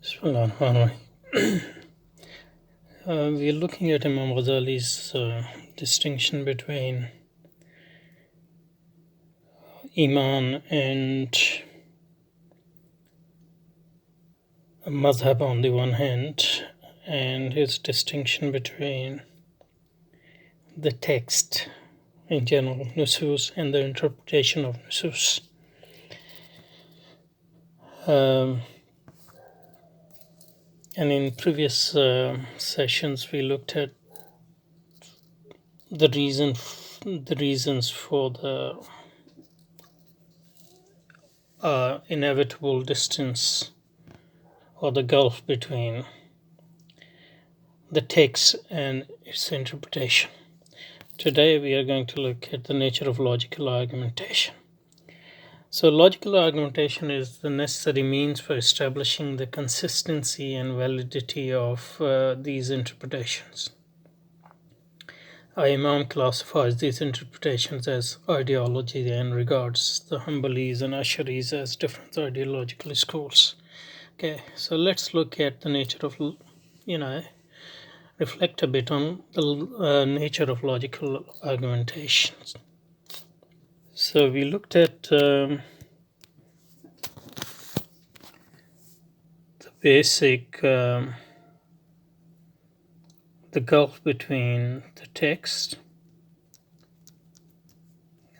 Bismillahirrahmanirrahim. We're looking at Imam Ghazali's distinction between Iman and Madhab on the one hand, and his distinction between the text in general, nusus, and the interpretation of nusus. And in previous sessions, we looked at the reasons for the inevitable distance or the gulf between the text and its interpretation. Today we are going to look at the nature of logical argumentation. So logical argumentation is the necessary means for establishing the consistency and validity of these interpretations. Imam classifies these interpretations as ideology and regards the Hanbalis and Asharis as different ideological schools. Okay, so let's look at the nature of, reflect a bit on the nature of logical argumentation. So we looked at the basic, the gulf between the text.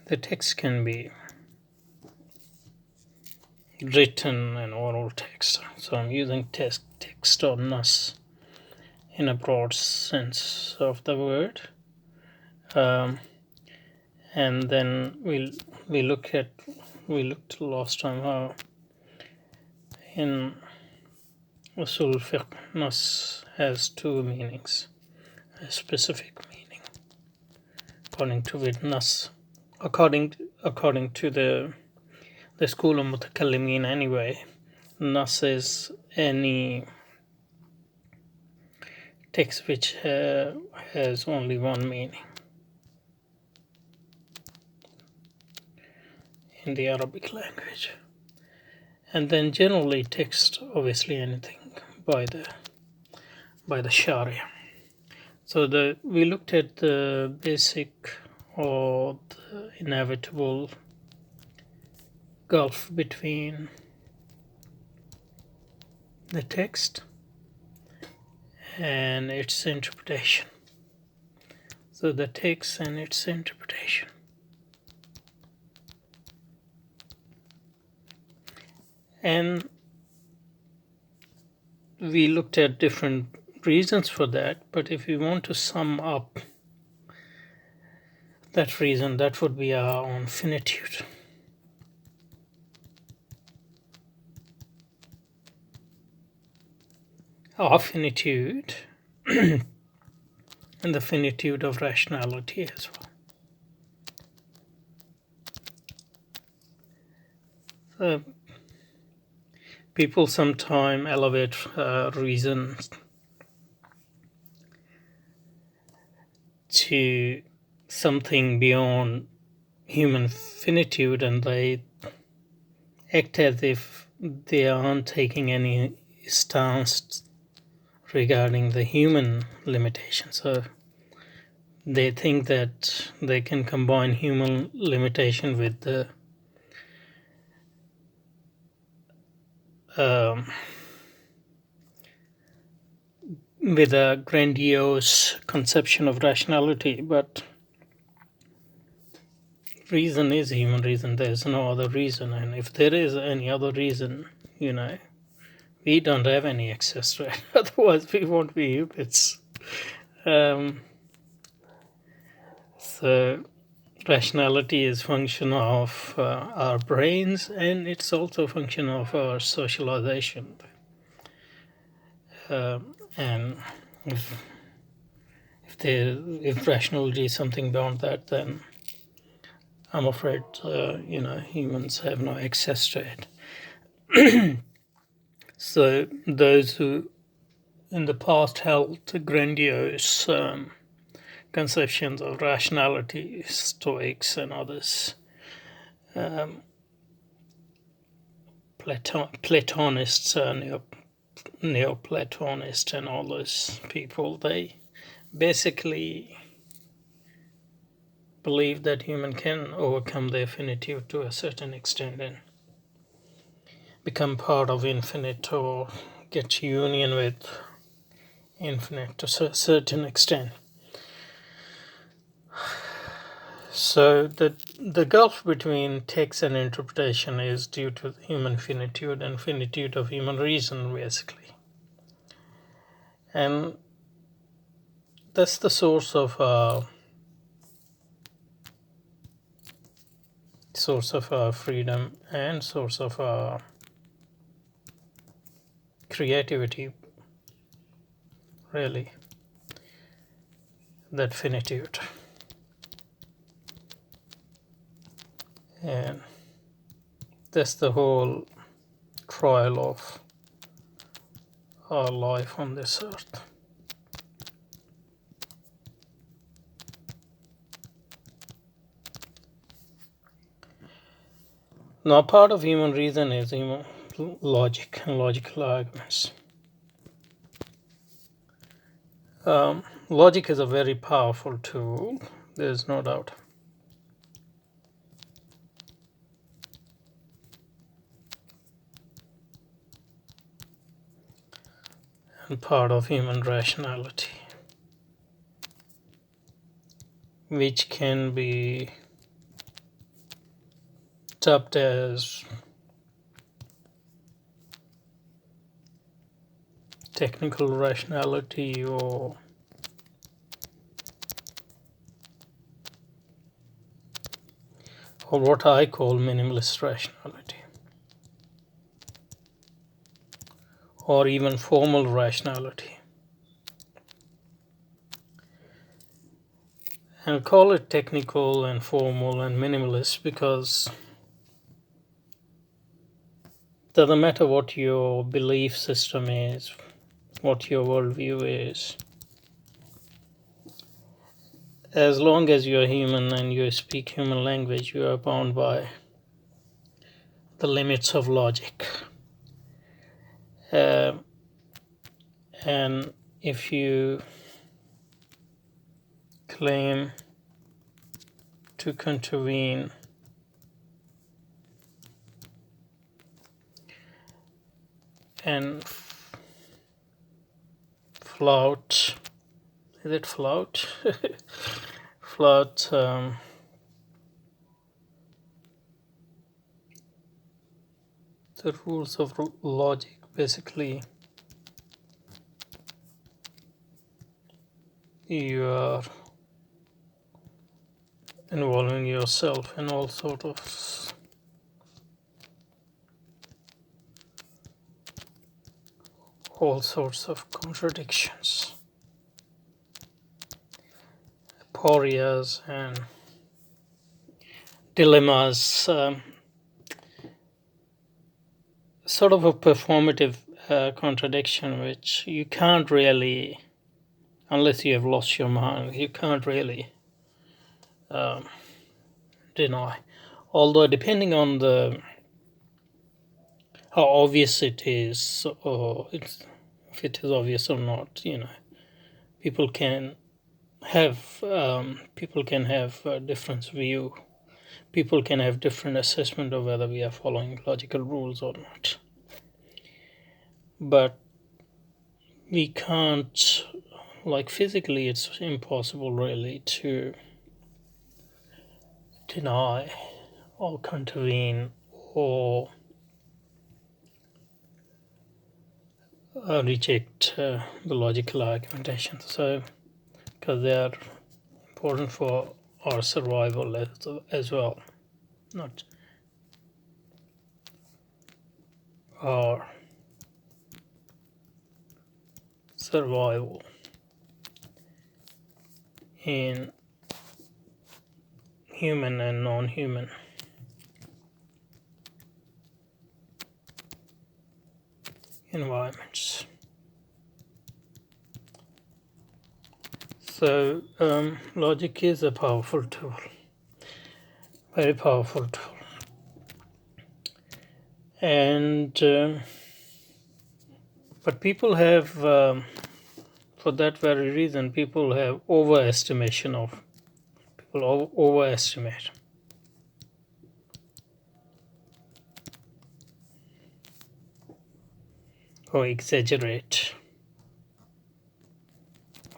The text can be written and oral text. So I'm using text or nas in a broad sense of the word. And then we looked last time how in Usul Fiqh nas has two meanings, a specific meaning according to nas, according to the school of Mutakallimin anyway. Nas is any text which has only one meaning in the Arabic language. And then generally text, obviously anything by the Sharia. So we looked at the basic or the inevitable gulf between the text and its interpretation. So the text and its interpretation. And we looked at different reasons for that, but if we want to sum up that reason, that would be our own finitude. Our finitude and the finitude of rationality as well. People sometimes elevate reason to something beyond human finitude, and they act as if they aren't taking any stance regarding the human limitations. So they think that they can combine human limitation with the with a grandiose conception of rationality, but reason is human reason. There's no other reason, and if there is any other reason, we don't have any access to it. Otherwise, we won't be humans. So rationality is function of our brains, and it's also a function of our socialization. And if rationality is something beyond that, then I'm afraid humans have no access to it. So those who in the past held grandiose conceptions of rationality, Stoics and others, Platonists, Neoplatonists and all those people, they basically believe that human can overcome the infinitive to a certain extent and become part of infinite or get union with infinite to a certain extent. So the gulf between text and interpretation is due to the human finitude and finitude of human reason, basically. And that's the source of freedom and source of creativity, really, that finitude. And that's the whole trial of our life on this earth. Now, part of human reason is human logic and logical arguments. Logic is a very powerful tool, there's no doubt. And part of human rationality, which can be dubbed as technical rationality or what I call minimalist rationality, or even formal rationality. And call it technical and formal and minimalist because it doesn't matter what your belief system is, what your worldview is. As long as you're human and you speak human language, you are bound by the limits of logic. And if you claim to contravene and flout, is it flout? Flout the rules of logic, basically you are involving yourself in all sorts of contradictions, aporias and dilemmas, sort of a performative contradiction which you can't really, unless you have lost your mind, you can't really deny. Although depending on how obvious it is, or if it is obvious or not, people can have a different view. People can have different assessment of whether we are following logical rules or not. But we can't, like physically, it's impossible really to deny or contravene or reject the logical argumentation. So, because they are important for our survival as well, not our survival in human and non-human environments. So logic is a powerful tool, very powerful tool. And But people have, for that very reason, people have overestimate or exaggerate,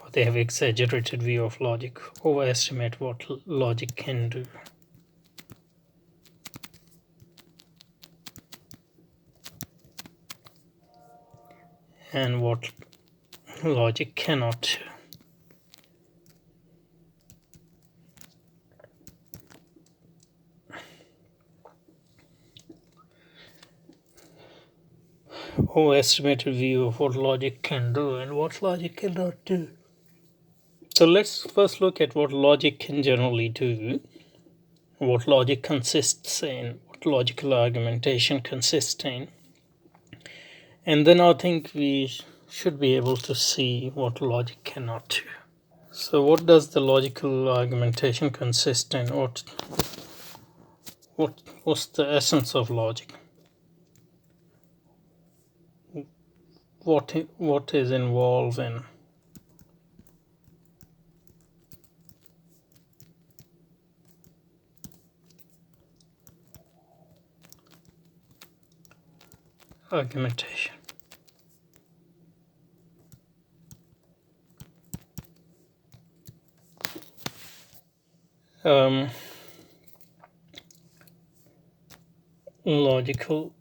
or they have exaggerated view of logic, overestimate what logic can do. And what logic cannot. Overestimated view of what logic can do and what logic cannot do. So let's first look at what logic can generally do, what logic consists in, what logical argumentation consists in. And then I think we should be able to see what logic cannot do. So what does the logical argumentation consist in? What's the essence of logic? What is involved in argumentation? Logical.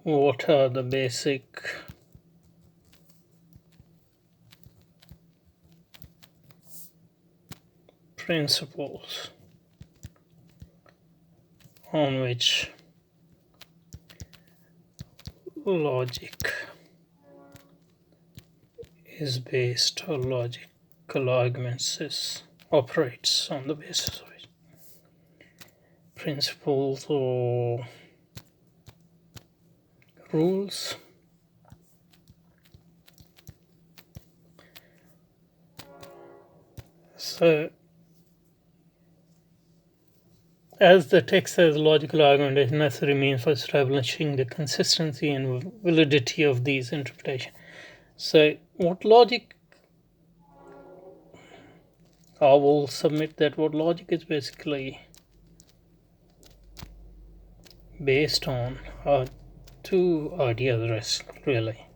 What are the basic principles on which logic is based, or logical arguments operates on the basis of it? Principles or rules? So, as the text says, logical argumentation necessary means for establishing the consistency and validity of these interpretations. So, what logic? I will submit that what logic is basically based on are two ideas, really.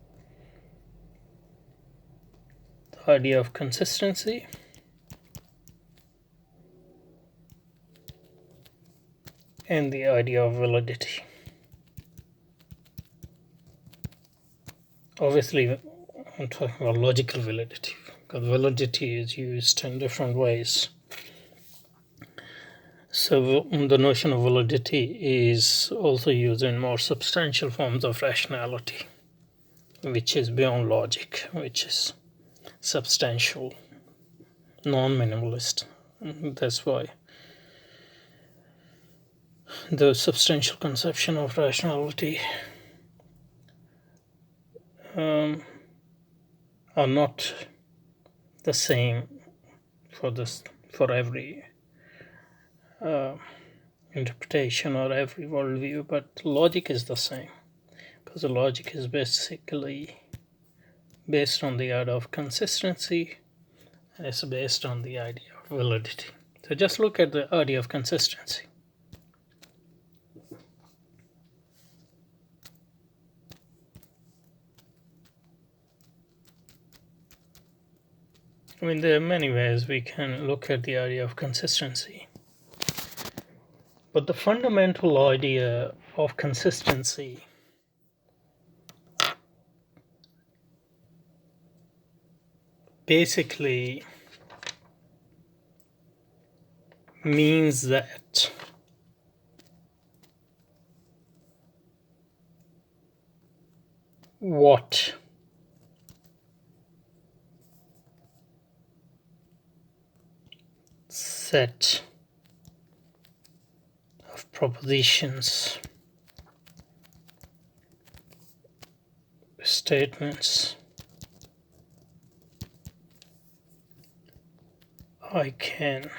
The idea of consistency and the idea of validity. Obviously, I'm talking about logical validity, because validity is used in different ways. So the notion of validity is also used in more substantial forms of rationality, which is beyond logic, which is substantial, non-minimalist. That's why the substantial conception of rationality are not the same for every interpretation or every worldview, but logic is the same, because the logic is basically based on the idea of consistency, and it's based on the idea of validity. So just look at the idea of consistency. I mean, there are many ways we can look at the idea of consistency. But the fundamental idea of consistency basically means that what set of propositions, statements I can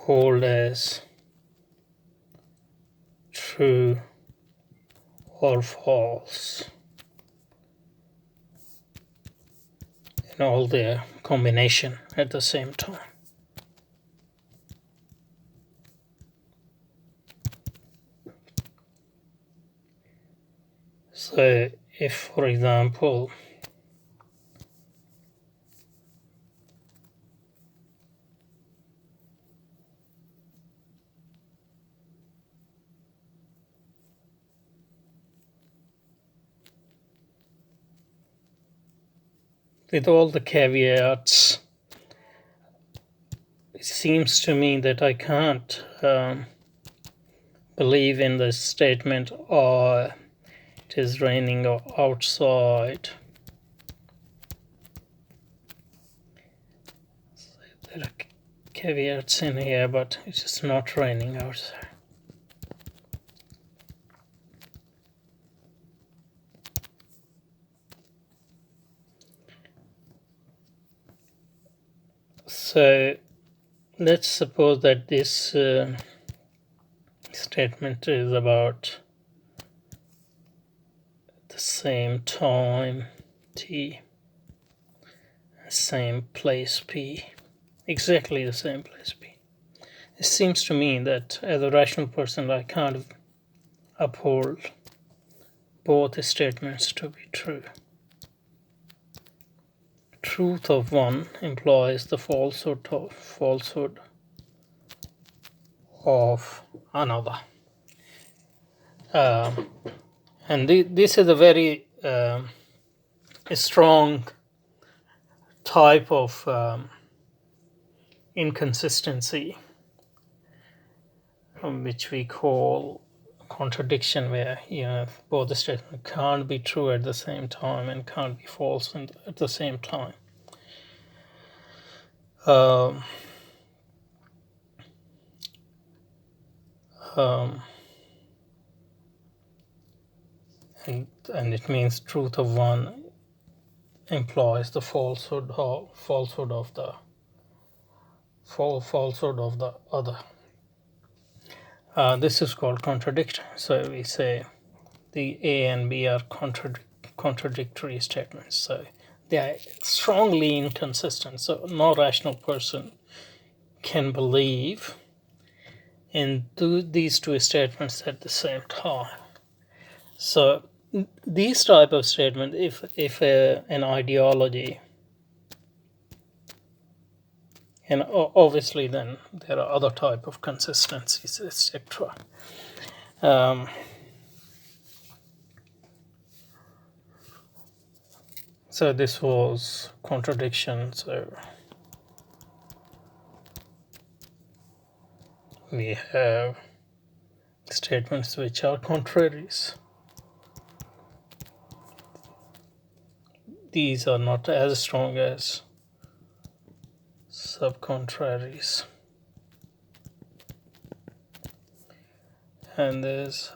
hold as true or false in all their combination at the same time. So if, for example, with all the caveats, it seems to me that I can't believe in the statement, or it is raining outside. There are caveats in here, but it's just not raining outside. So let's suppose that this statement is about the same time t, same place p, exactly the same place p. It seems to me that as a rational person I can't uphold both statements to be true. Truth of one implies the falsehood of another. And this is a very strong type of inconsistency, which we call contradiction, where both the statements can't be true at the same time and can't be false at the same time. And it means truth of one implies the falsehood of the other. This is called contradiction. So we say the A and B are contradictory statements. So they are strongly inconsistent. So no rational person can believe in these two statements at the same time. So these type of statements, if an ideology, and obviously then there are other type of consistencies, etc. So this was contradiction. So we have statements which are contraries. These are not as strong as subcontraries. And there's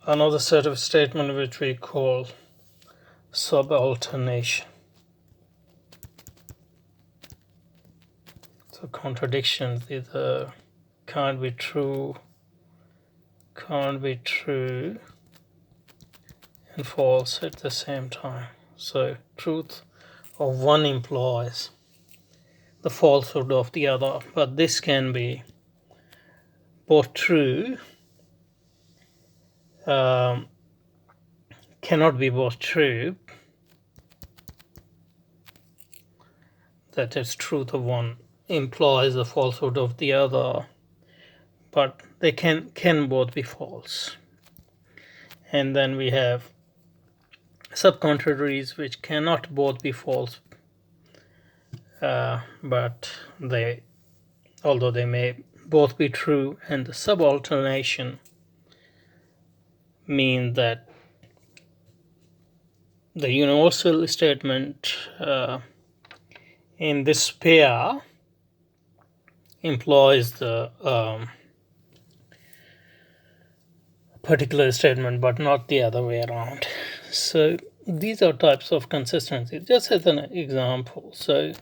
another set of statements which we call subalternation. So contradictions either can't be true, and false at the same time. So truth of one implies the falsehood of the other, but this can be both true, cannot be both true, that is, truth of one implies the falsehood of the other, but they can both be false. And then we have subcontrarities which cannot both be false, but although they may both be true. And the subalternation means that the universal statement in this pair implies the particular statement, but not the other way around. So these are types of consistency, just as an example. So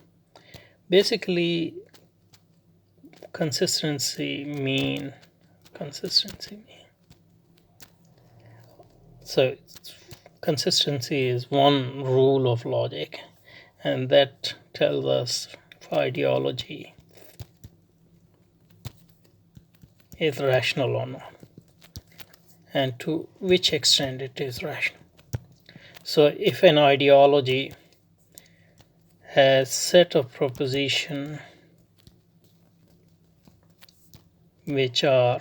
basically consistency mean? So consistency is one rule of logic, and that tells us if ideology is rational or not, and to which extent it is rational. So if an ideology has set of propositions which are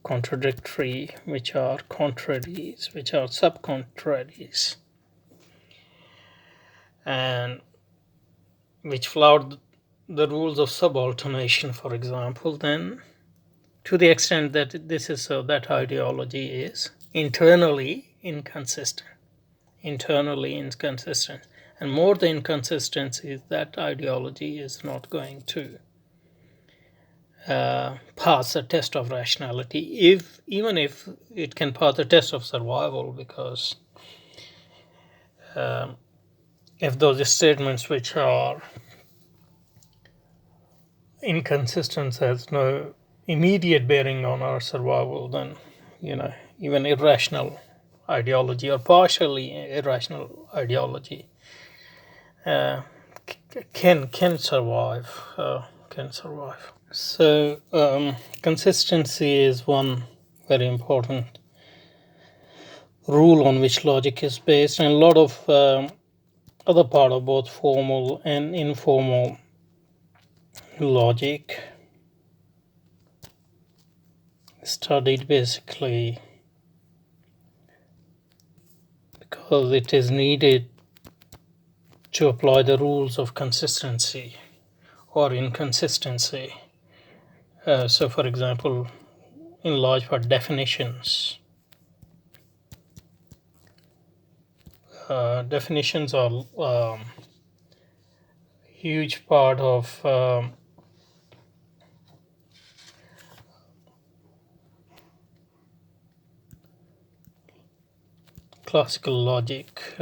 contradictory, which are contraries, which are sub-contraries, and which flout the rules of subalternation, for example, then to the extent that this is so, that ideology is internally inconsistent. And more the inconsistency, that ideology is not going to pass a test of rationality, even if it can pass the test of survival, because if those statements which are inconsistent has no immediate bearing on our survival, then even irrational ideology or partially irrational ideology can survive. So consistency is one very important rule on which logic is based, and a lot of other part of both formal and informal logic studied basically because it is needed to apply the rules of consistency or inconsistency. So for example, in large part definitions are huge part of classical logic,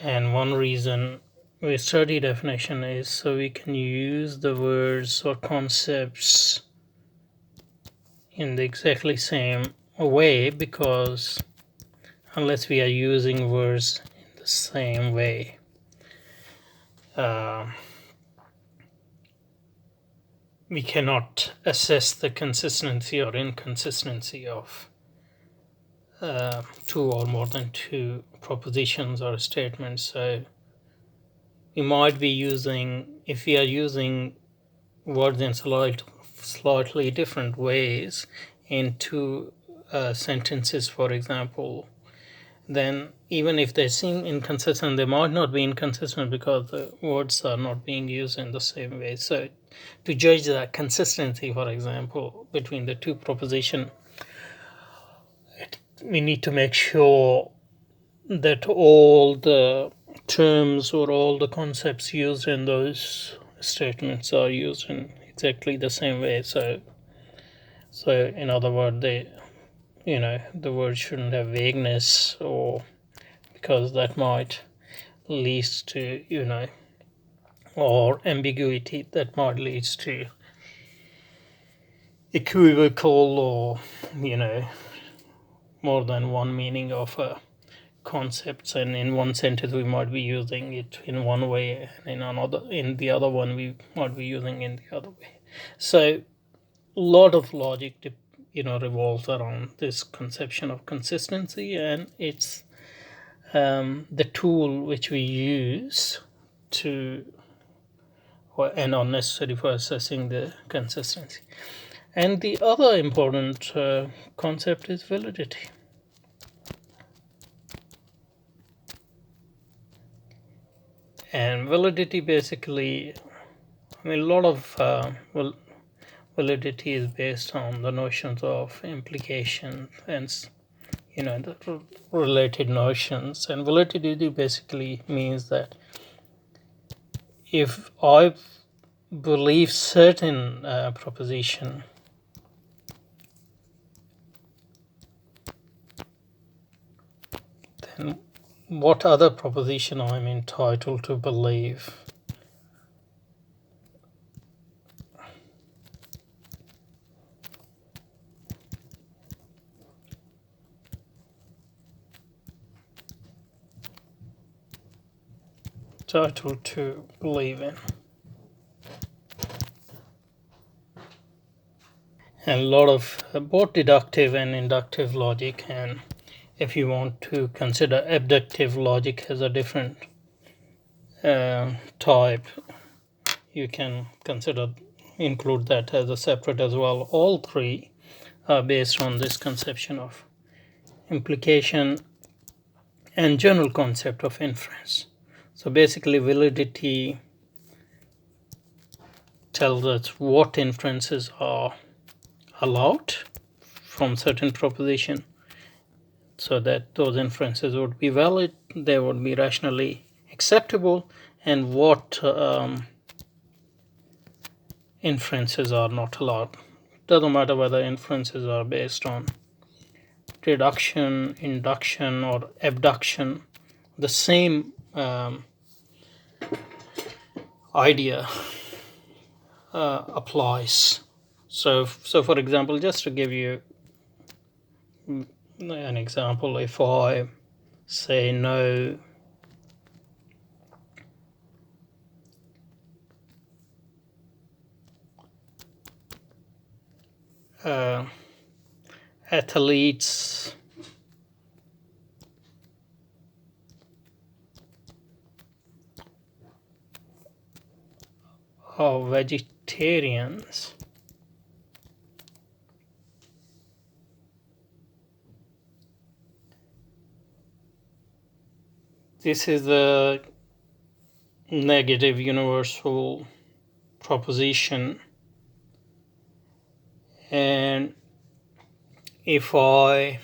and one reason we study definition is so we can use the words or concepts in the exactly same way, because unless we are using words in the same way, we cannot assess the consistency or inconsistency of two or more than two propositions or statements. So we might be using, if we are using words in slightly different ways in two sentences, for example, then even if they seem inconsistent, they might not be inconsistent because the words are not being used in the same way. So to judge the consistency, for example, between the two propositions, we need to make sure that all the terms or all the concepts used in those statements are used in exactly the same way. So in other words, the word shouldn't have vagueness, or because that might lead to or ambiguity that might lead to equivocal or more than one meaning of a concepts, and in one sentence we might be using it in one way, and in the other one we might be using in the other way. So a lot of logic revolves around this conception of consistency, and it's the tool which we use to and are necessary for assessing the consistency. And the other important concept is validity. And validity basically, a lot of validity is based on the notions of implication and the related notions. And validity basically means that if I believe certain proposition, then what other proposition I'm entitled to believe entitled to believe in. And a lot of both deductive and inductive logic, and if you want to consider abductive logic as a different type, you can include that as a separate as well. All three are based on this conception of implication and general concept of inference. So basically, validity tells us what inferences are allowed from certain proposition, so that those inferences would be valid, they would be rationally acceptable, and what inferences are not allowed. Doesn't matter whether inferences are based on deduction, induction, or abduction, the same idea applies. So for example, just to give you an example, if I say no athletes are vegetarians, this is a negative universal proposition, and if I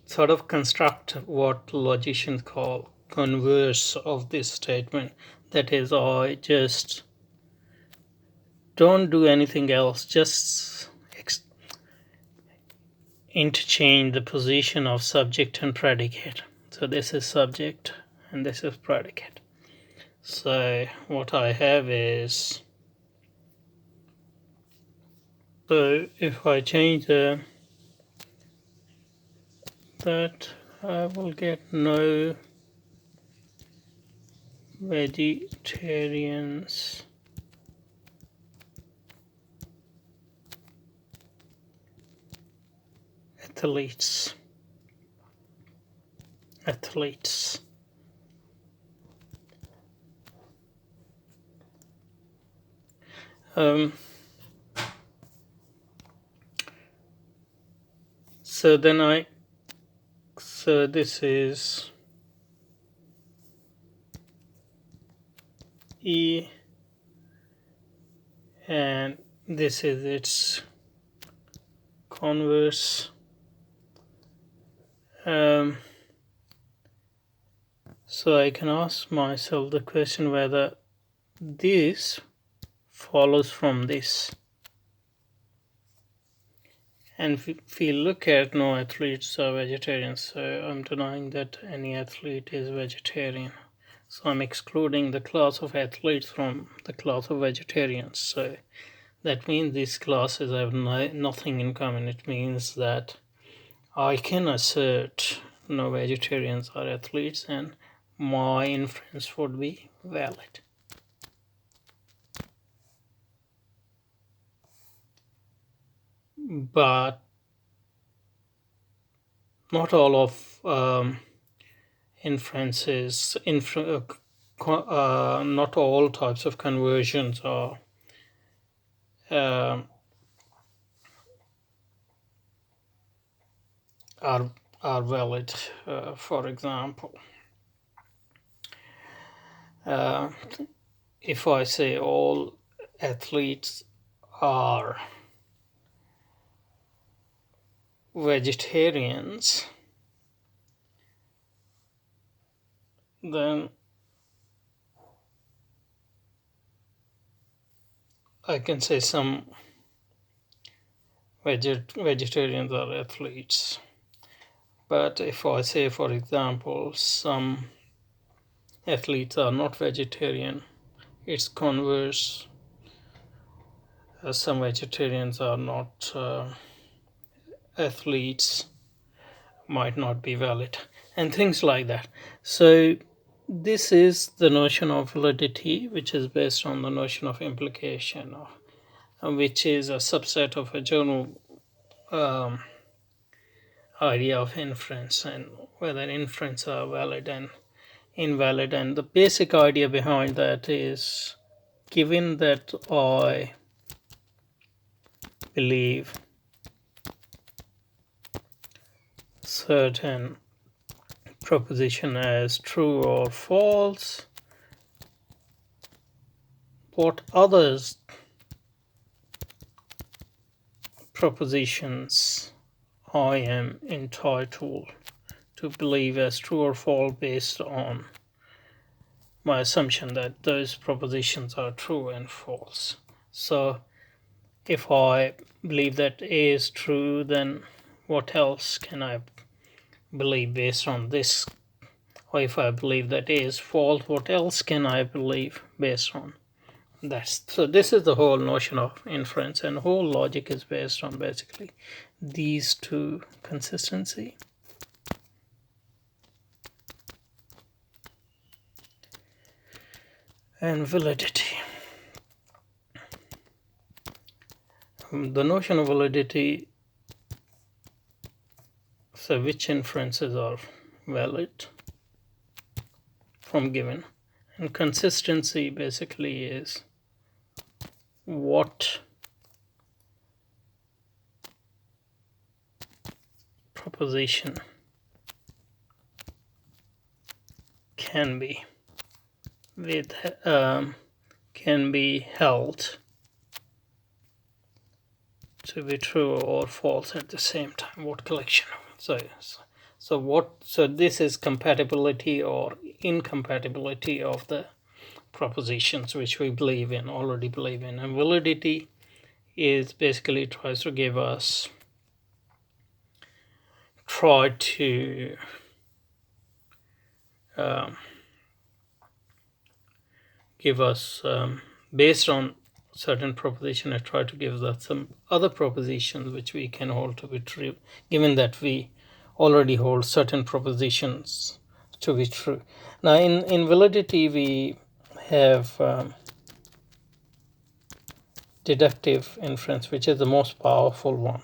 sort of construct what logicians call converse of this statement, that is, I just don't do anything else, just interchange the position of subject and predicate. So this is subject and this is predicate. So what I have is, so if I change that, I will get no vegetarians athletes. So then so this is E, and this is its converse. So I can ask myself the question whether this follows from this. And if we look at no athletes are vegetarians, so I'm denying that any athlete is vegetarian. So I'm excluding the class of athletes from the class of vegetarians. So that means these classes have nothing in common. It means that I can assert no vegetarians are athletes and my inference would be valid. But not all of inferences, not all types of conversions are valid. For example, if I say all athletes are vegetarians, then I can say some vegetarians are athletes. But if I say, for example, some athletes are not vegetarian, it's converse. Some vegetarians are not athletes, might not be valid, and things like that. So this is the notion of validity, which is based on the notion of implication, which is a subset of a general idea of inference, and whether inference are valid and invalid. And the basic idea behind that is, given that I believe certain proposition as true or false, what others propositions I am entitled to believe as true or false based on my assumption that those propositions are true and false. So if I believe that A is true, then what else can I believe based on this? Or if I believe that A is false, what else can I believe based on that? So this is the whole notion of inference, and whole logic is based on basically these two: consistency and validity. The notion of validity, so which inferences are valid from given, and consistency basically is what proposition can be held to be true or false at the same time. What collection? So this is compatibility or incompatibility of the propositions which we already believe in. And validity is basically tries to give us based on certain proposition, I try to give us some other propositions which we can hold to be true, given that we already hold certain propositions to be true. Now in validity we have deductive inference, which is the most powerful one.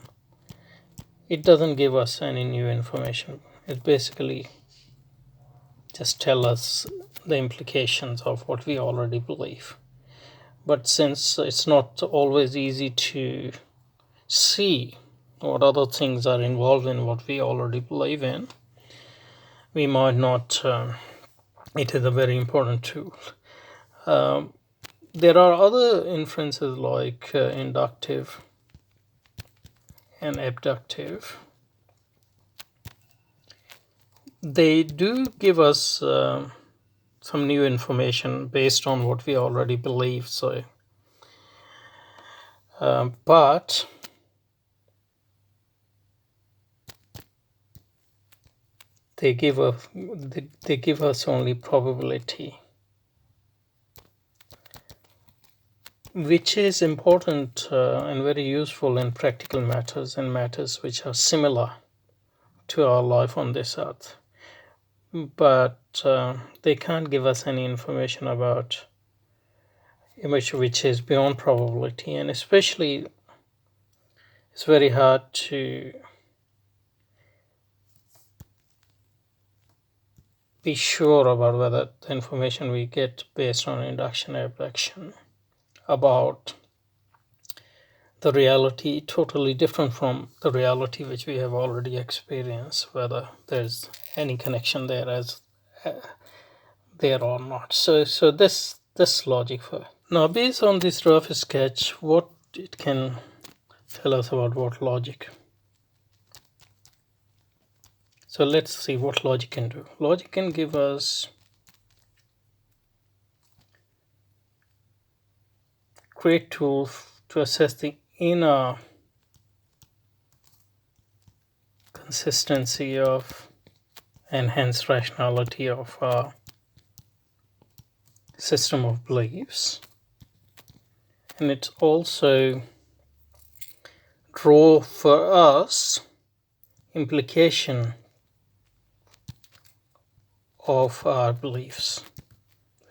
It doesn't give us any new information. It basically just tells us the implications of what we already believe. But since it's not always easy to see what other things are involved in what we already believe in, we might not. It is a very important tool. There are other inferences like inductive and abductive. They do give us some new information based on what we already believe. So, but they give us only probability, which is important and very useful in practical matters and matters which are similar to our life on this earth. But they can't give us any information about image which is beyond probability, and especially it's very hard to be sure about whether the information we get based on induction or abduction about the reality totally different from the reality which we have already experienced, whether there's any connection there or not. So this logic for now, based on this rough sketch, what it can tell us about what logic. So let's see what logic can do. Logic can give us great tools to assess the inner consistency of and hence rationality of a system of beliefs. And it also draw for us implication of our beliefs.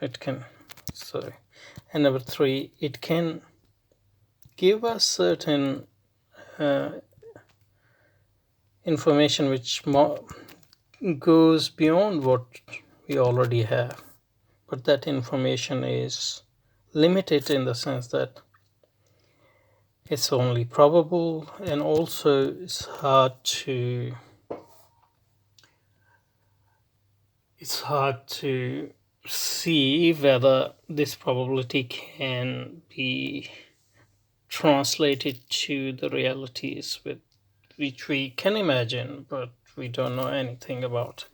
It can, so, and number 3, it can give us certain information which goes beyond what we already have, but that information is limited in the sense that it's only probable, and also it's hard to see whether this probability can be translated to the realities with which we can imagine, but we don't know anything about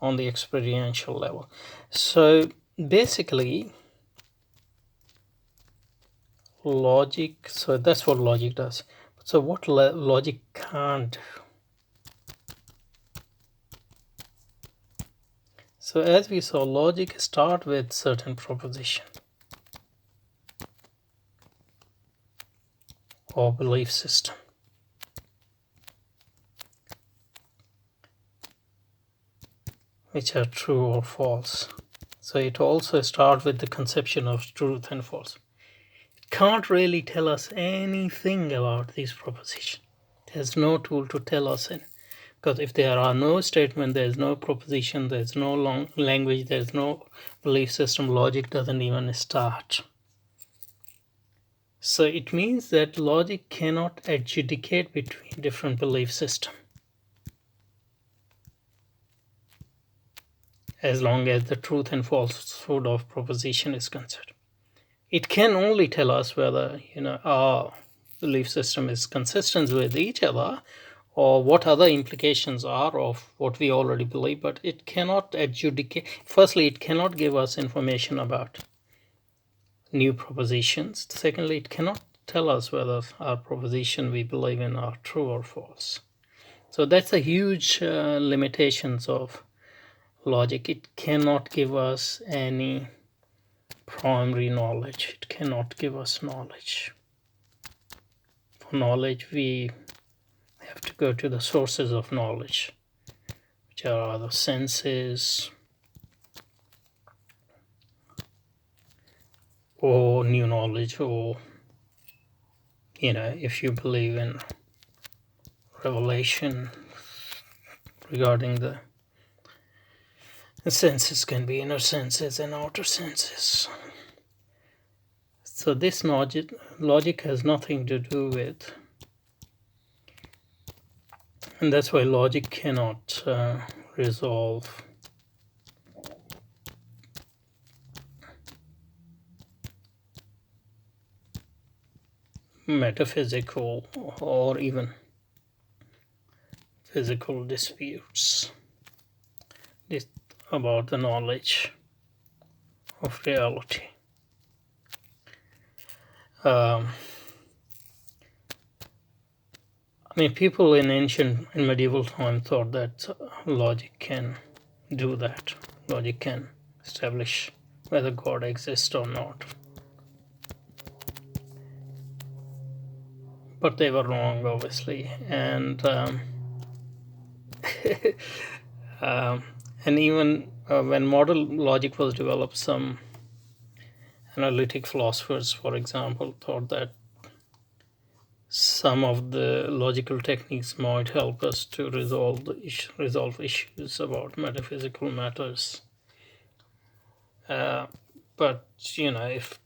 on the experiential level. So basically, logic, so that's what logic does. So what logic can't do? So as we saw, logic starts with certain proposition or belief system, which are true or false. So it also starts with the conception of truth and false. It can't really tell us anything about these propositions. There's no tool to tell us in. Because if there are no statement, there's no proposition, there's no language, there's no belief system, logic doesn't even start. So it means that logic cannot adjudicate between different belief systems as long as the truth and falsehood of proposition is considered. It can only tell us whether our belief system is consistent with each other, or what other implications are of what we already believe, but it cannot adjudicate. Firstly, it cannot give us information about new propositions. Secondly, it cannot tell us whether our proposition we believe in are true or false. So that's a huge limitations of logic. It cannot give us any primary knowledge. It cannot give us knowledge. For knowledge, we have to go to the sources of knowledge, which are the senses or new knowledge, or if you believe in revelation regarding the senses, can be inner senses and outer senses. So this logic has nothing to do with, and that's why logic cannot resolve metaphysical or even physical disputes about the knowledge of reality. People in ancient and medieval time thought that logic can do that. Logic can establish whether God exists or not. But they were wrong, obviously. And and even when modern logic was developed, some analytic philosophers, for example, thought that some of the logical techniques might help us to resolve issues about metaphysical matters. But if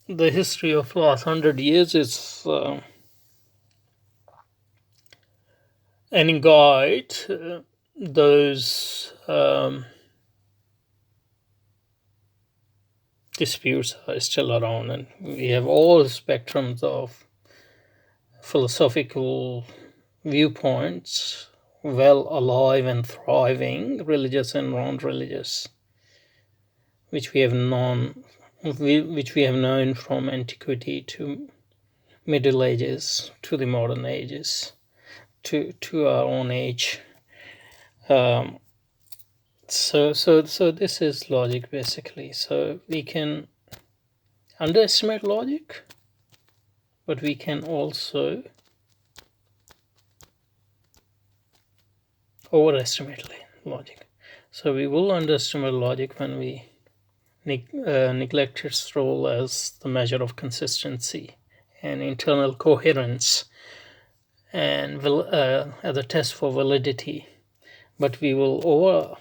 the history of last 100 years is any guide, those disputes are still around, and we have all spectrums of philosophical viewpoints well alive and thriving, religious and non-religious, which we have known from antiquity to Middle Ages to the modern ages to our own age. So this is logic, basically. So we can underestimate logic, but we can also overestimate logic. So we will underestimate logic when we neglect its role as the measure of consistency and internal coherence and as a test for validity. But we will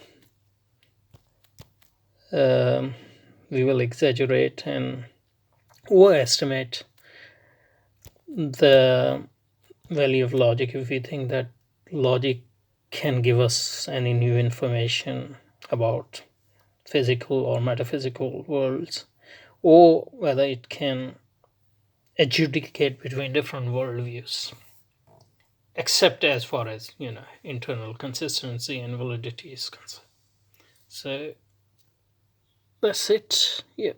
exaggerate and overestimate the value of logic if we think that logic can give us any new information about physical or metaphysical worlds, or whether it can adjudicate between different worldviews, except as far as internal consistency and validity is concerned. So that's it. Yeah.